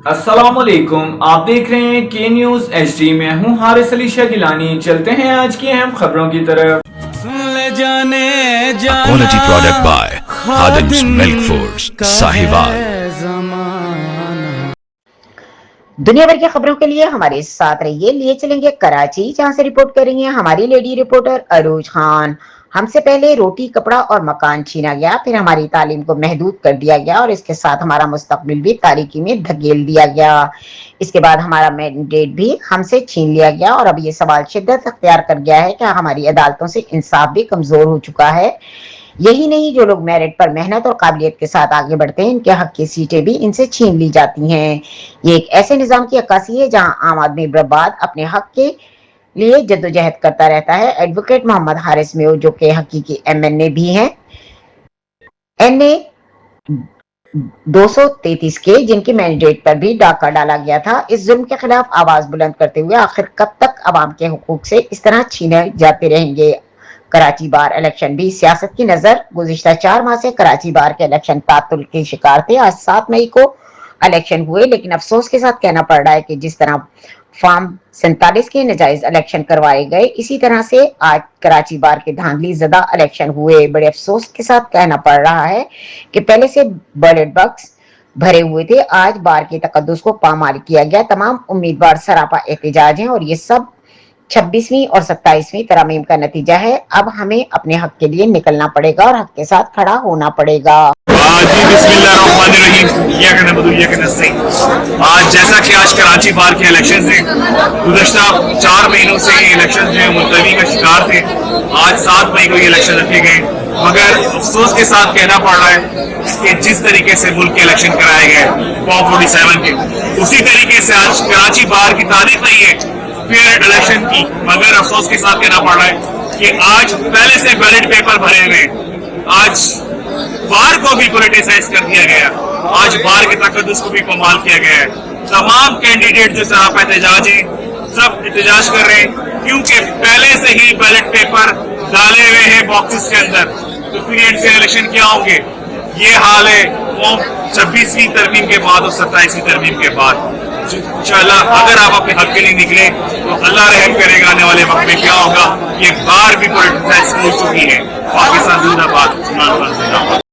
अस्सलामुअलैकुम, आप देख रहे हैं के न्यूज़ HD। मैं हूं हारिस अली शाह गिलानी। चलते हैं आज की अहम खबरों की तरफ। A quality product by Khadim's Milk Foods, Sahiwal। दुनिया भर की खबरों के लिए हमारे साथ रहिए। लिए चलेंगे कराची, जहां से रिपोर्ट करेंगे हमारी लेडी रिपोर्टर अरूज खान। हमसे पहले रोटी, कपड़ा और मकान छीना गया, फिर हमारी तालीम को महदूद कर दिया गया और इसके साथ हमारा मुस्तकबिल भी तारीकी में धकेल दिया गया। इसके बाद हमारा मैंडेट भी हमसे छीन लिया गया और अब ये सवाल शिद्दत अख्तियार कर गया है कि हमारी अदालतों से इंसाफ भी कमजोर हो चुका है। यही नहीं, जो लोग मेरिट पर मेहनत और काबिलियत के साथ आगे बढ़ते हैं, इनके हक की सीटें भी इनसे छीन ली जाती हैं। ये एक ऐसे निजाम की अक्कासी है जहां आम आदमी बर्बाद अपने हक के लिए जद्दोजहद करता रहता है। एडवोकेट मोहम्मद हारिस मेव, जो के हकीकी MNA भी हैं, NA 233 के, जिनकी मैंडेट पर भी डाका डाला गया था, इस जुल्म के खिलाफ आवाज बुलंद करते हुए आखिर कब तक अवाम के हुकूक से इस तरह छीने जाते रहेंगे। कराची बार इलेक्शन भी सियासत की नजर। गुज़िश्ता 4 माह से कराची बार के इलेक्शन तातुल के शिकार थे। आज 7 मई को इलेक्शन हुए, लेकिन अफसोस के साथ कहना पड़ रहा है कि जिस तरह फॉर्म 47 के नाजायज इलेक्शन करवाए गए, इसी तरह से आज कराची बार के धांधली ज़दा इलेक्शन हुए। बड़े अफसोस के साथ कहना पड़ रहा है कि पहले से बैलेट बॉक्स भरे हुए थे, आज बार के तकद्दुस को पामाल किया गया। तमाम उम्मीदवार सरापा एहतजाज हैं और ये सब 26वीं और 27वीं तरमीम का नतीजा है। अब हमें अपने हक के लिए निकलना पड़ेगा और हक के साथ खड़ा होना पड़ेगा। आज जैसा कि आज कराची बार के इलेक्शन थे, गुज़श्ता 4 महीनों से ये इलेक्शन जो है मुलतवी का शिकार थे। आज 7 मई को ये इलेक्शन रखे गए, मगर अफसोस के साथ कहना पड़ रहा है कि जिस तरीके से मुल्क के इलेक्शन कराए गए फॉर्म 47 के, उसी तरीके से आज कराची बार की तारीख नहीं है फेयर इलेक्शन की। मगर अफसोस के साथ कहना पड़ रहा है कि आज पहले से बैलेट पेपर भरे हुए, आज बार को भी पॉलिटिसाइज कर दिया गया, आज बार के तकद्दुस को भी कमाल किया गया है। तमाम कैंडिडेट जो सरापा एहतजाज हैं, सब एहतजाज कर रहे हैं क्योंकि पहले से ही बैलेट पेपर डाले हुए हैं बॉक्सेस के अंदर, तो फिर इनसे इलेक्शन क्या होंगे। ये हाल है फॉर्म 26वीं तरमीम के बाद और 27वीं तरमीम के बाद। इंशाअल्लाह अगर आप अपने हक के लिए निकले तो अल्लाह रहम करेगा। आने वाले वक्त में क्या होगा, ये बार भी पॉलिटिसाइज हो चुकी है। पाकिस्तान जिंदाबाद।